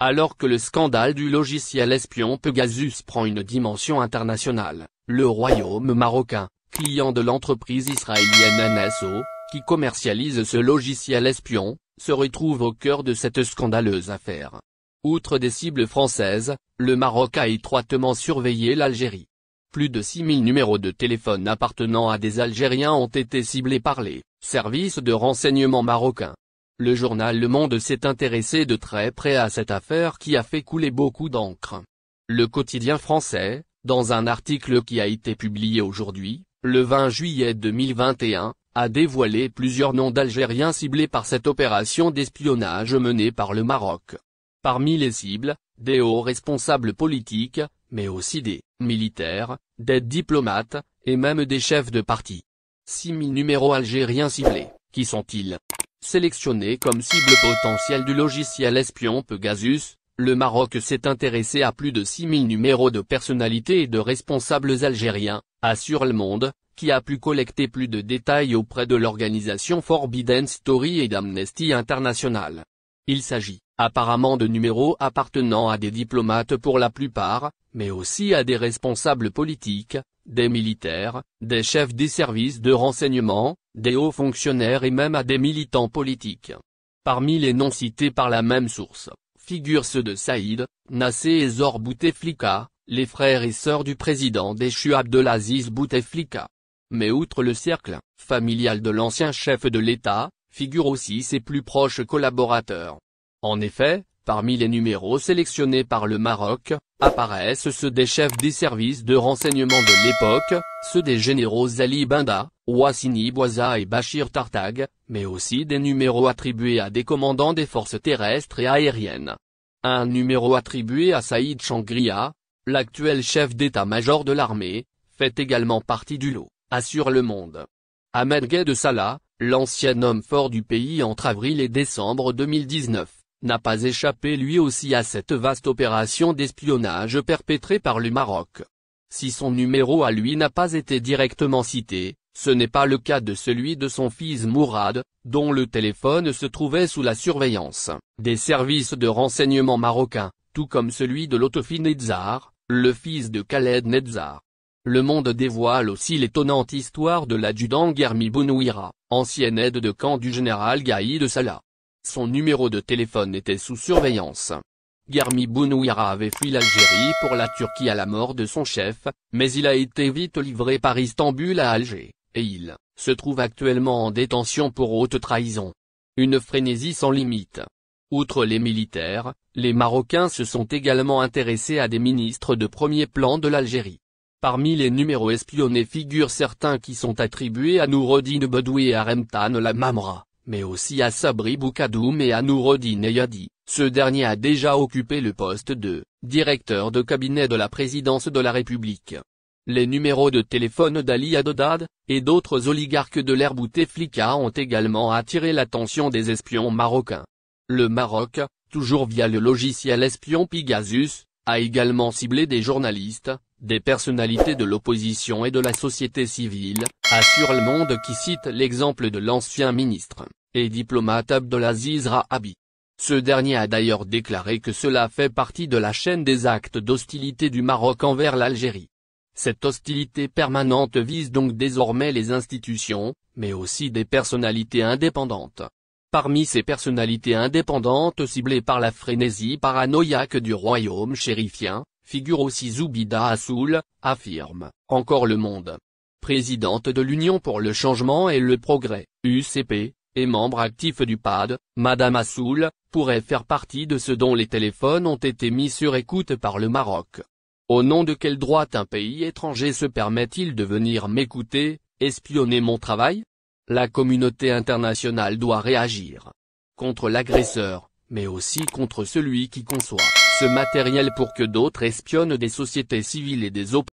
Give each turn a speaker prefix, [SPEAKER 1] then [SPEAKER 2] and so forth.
[SPEAKER 1] Alors que le scandale du logiciel espion Pegasus prend une dimension internationale, le royaume marocain, client de l'entreprise israélienne NSO, qui commercialise ce logiciel espion, se retrouve au cœur de cette scandaleuse affaire. Outre des cibles françaises, le Maroc a étroitement surveillé l'Algérie. Plus de 6000 numéros de téléphone appartenant à des Algériens ont été ciblés par les services de renseignement marocains. Le journal Le Monde s'est intéressé de très près à cette affaire qui a fait couler beaucoup d'encre. Le quotidien français, dans un article qui a été publié aujourd'hui, le 20 juillet 2021, a dévoilé plusieurs noms d'Algériens ciblés par cette opération d'espionnage menée par le Maroc. Parmi les cibles, des hauts responsables politiques, mais aussi des militaires, des diplomates, et même des chefs de parti. 6000 numéros algériens ciblés, qui sont-ils? Sélectionnés comme cible potentielle du logiciel espion Pegasus, le Maroc s'est intéressé à plus de 6000 numéros de personnalités et de responsables algériens, assure Le Monde, qui a pu collecter plus de détails auprès de l'organisation Forbidden Story et d'Amnesty International. Il s'agit, apparemment, de numéros appartenant à des diplomates pour la plupart, mais aussi à des responsables politiques, des militaires, des chefs des services de renseignement, des hauts fonctionnaires et même à des militants politiques. Parmi les noms cités par la même source, figurent ceux de Saïd, Nassé et Zor Bouteflika, les frères et sœurs du président déchu Abdelaziz Bouteflika. Mais outre le cercle familial de l'ancien chef de l'État, figurent aussi ses plus proches collaborateurs. En effet, parmi les numéros sélectionnés par le Maroc, apparaissent ceux des chefs des services de renseignement de l'époque, ceux des généraux Ali Benda, Ouassini Bouaza et Bachir Tartag, mais aussi des numéros attribués à des commandants des forces terrestres et aériennes. Un numéro attribué à Saïd Changria, l'actuel chef d'état-major de l'armée, fait également partie du lot, assure Le Monde. Ahmed Gued Salah, l'ancien homme fort du pays entre avril et décembre 2019, n'a pas échappé lui aussi à cette vaste opération d'espionnage perpétrée par le Maroc. Si son numéro à lui n'a pas été directement cité, ce n'est pas le cas de celui de son fils Mourad, dont le téléphone se trouvait sous la surveillance des services de renseignement marocains, tout comme celui de Lotfi Netzar, le fils de Khaled Netzar. Le Monde dévoile aussi l'étonnante histoire de l'adjudant Guermi Bounouira, ancien aide de camp du général Gaïd Salah. Son numéro de téléphone était sous surveillance. Guermi Bounouira avait fui l'Algérie pour la Turquie à la mort de son chef, mais il a été vite livré par Istanbul à Alger, et il se trouve actuellement en détention pour haute trahison. Une frénésie sans limite. Outre les militaires, les Marocains se sont également intéressés à des ministres de premier plan de l'Algérie. Parmi les numéros espionnés figurent certains qui sont attribués à Noureddin Bedoui et à Remtan Lamamra, mais aussi à Sabri Boukadoum et à Noureddin Eyadi. Ce dernier a déjà occupé le poste de directeur de cabinet de la présidence de la République. Les numéros de téléphone d'Ali Haddad, et d'autres oligarques de l'ère Bouteflika ont également attiré l'attention des espions marocains. Le Maroc, toujours via le logiciel espion Pegasus, a également ciblé des journalistes, des personnalités de l'opposition et de la société civile, assure Le Monde qui cite l'exemple de l'ancien ministre et diplomate Abdelaziz Rahabi. Ce dernier a d'ailleurs déclaré que cela fait partie de la chaîne des actes d'hostilité du Maroc envers l'Algérie. Cette hostilité permanente vise donc désormais les institutions, mais aussi des personnalités indépendantes. Parmi ces personnalités indépendantes ciblées par la frénésie paranoïaque du royaume chérifien, figure aussi Zoubida Assoul, affirme encore Le Monde. Présidente de l'Union pour le changement et le progrès, UCP, et membre actif du PAD, Madame Assoul, pourrait faire partie de ceux dont les téléphones ont été mis sur écoute par le Maroc. Au nom de quel droit un pays étranger se permet-il de venir m'écouter, espionner mon travail? La communauté internationale doit réagir contre l'agresseur, mais aussi contre celui qui conçoit ce matériel pour que d'autres espionnent des sociétés civiles et des opposants.